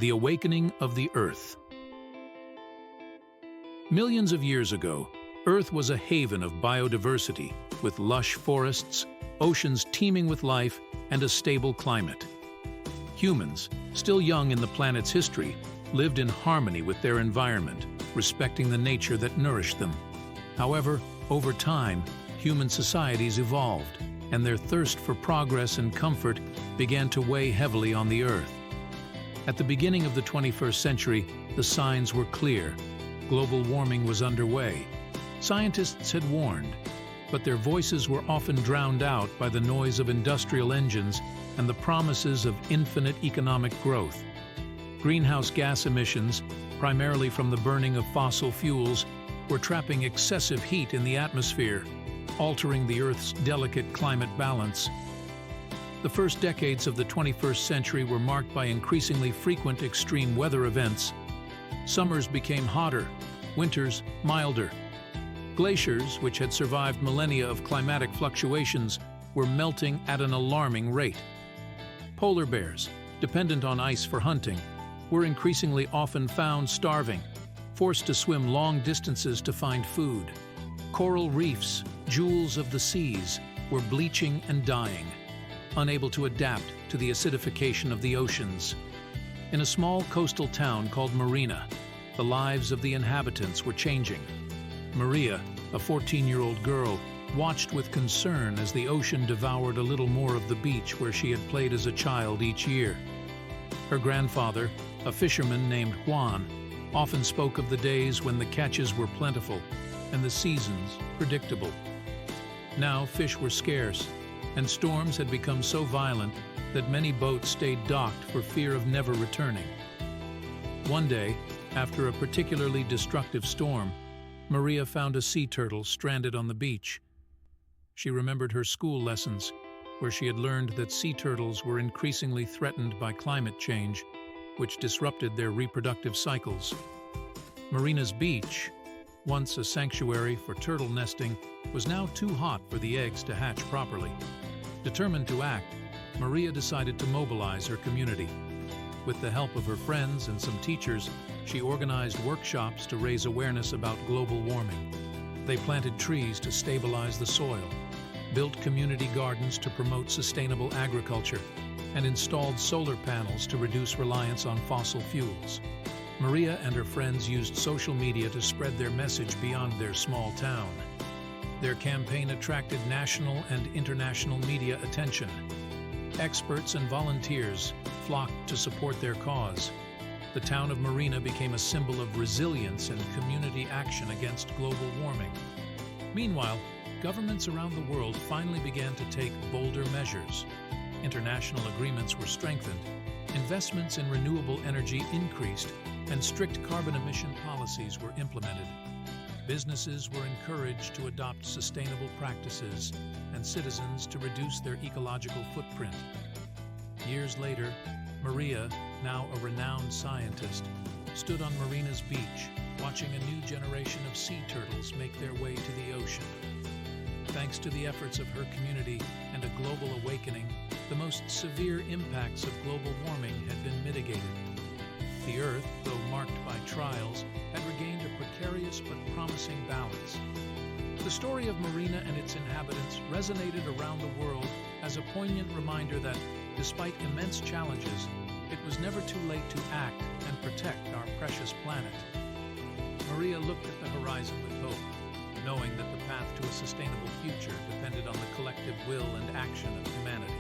The awakening of the Earth. Millions of years ago, Earth was a haven of biodiversity, with lush forests, oceans teeming with life, and a stable climate. Humans, still young in the planet's history, lived in harmony with their environment, respecting the nature that nourished them. However, over time, human societies evolved, and their thirst for progress and comfort began to weigh heavily on the Earth. At the beginning of the 21st century, the signs were clear. Global warming was underway. Scientists had warned, but their voices were often drowned out by the noise of industrial engines and the promises of infinite economic growth. Greenhouse gas emissions, primarily from the burning of fossil fuels, were trapping excessive heat in the atmosphere, altering the Earth's delicate climate balance. The first decades of the 21st century were marked by increasingly frequent extreme weather events. Summers became hotter, winters milder. Glaciers, which had survived millennia of climatic fluctuations, were melting at an alarming rate. Polar bears, dependent on ice for hunting, were increasingly often found starving, forced to swim long distances to find food. Coral reefs, jewels of the seas, were bleaching and dying, unable to adapt to the acidification of the oceans. In a small coastal town called Marina, the lives of the inhabitants were changing. Maria, a 14-year-old girl, watched with concern as the ocean devoured a little more of the beach where she had played as a child each year. Her grandfather, a fisherman named Juan, often spoke of the days when the catches were plentiful and the seasons predictable. Now fish were scarce, and storms had become so violent that many boats stayed docked for fear of never returning. One day, after a particularly destructive storm, Maria found a sea turtle stranded on the beach. She remembered her school lessons, where she had learned that sea turtles were increasingly threatened by climate change, which disrupted their reproductive cycles. Marina's beach, once a sanctuary for turtle nesting, was now too hot for the eggs to hatch properly. Determined to act, Maria decided to mobilize her community. With the help of her friends and some teachers, she organized workshops to raise awareness about global warming. They planted trees to stabilize the soil, built community gardens to promote sustainable agriculture, and installed solar panels to reduce reliance on fossil fuels. Maria and her friends used social media to spread their message beyond their small town. Their campaign attracted national and international media attention. Experts and volunteers flocked to support their cause. The town of Marina became a symbol of resilience and community action against global warming. Meanwhile, governments around the world finally began to take bolder measures. International agreements were strengthened, investments in renewable energy increased, and strict carbon emission policies were implemented. Businesses were encouraged to adopt sustainable practices and citizens to reduce their ecological footprint. Years later, Maria, now a renowned scientist, stood on Marina's beach, watching a new generation of sea turtles make their way to the ocean. Thanks to the efforts of her community and a global awakening, the most severe impacts of global warming had been mitigated. The Earth, though marked by trials, had regained a precarious but promising balance. The story of Marina and its inhabitants resonated around the world as a poignant reminder that, despite immense challenges, it was never too late to act and protect our precious planet. Maria looked at the horizon with hope, knowing that the path to a sustainable future depended on the collective will and action of humanity.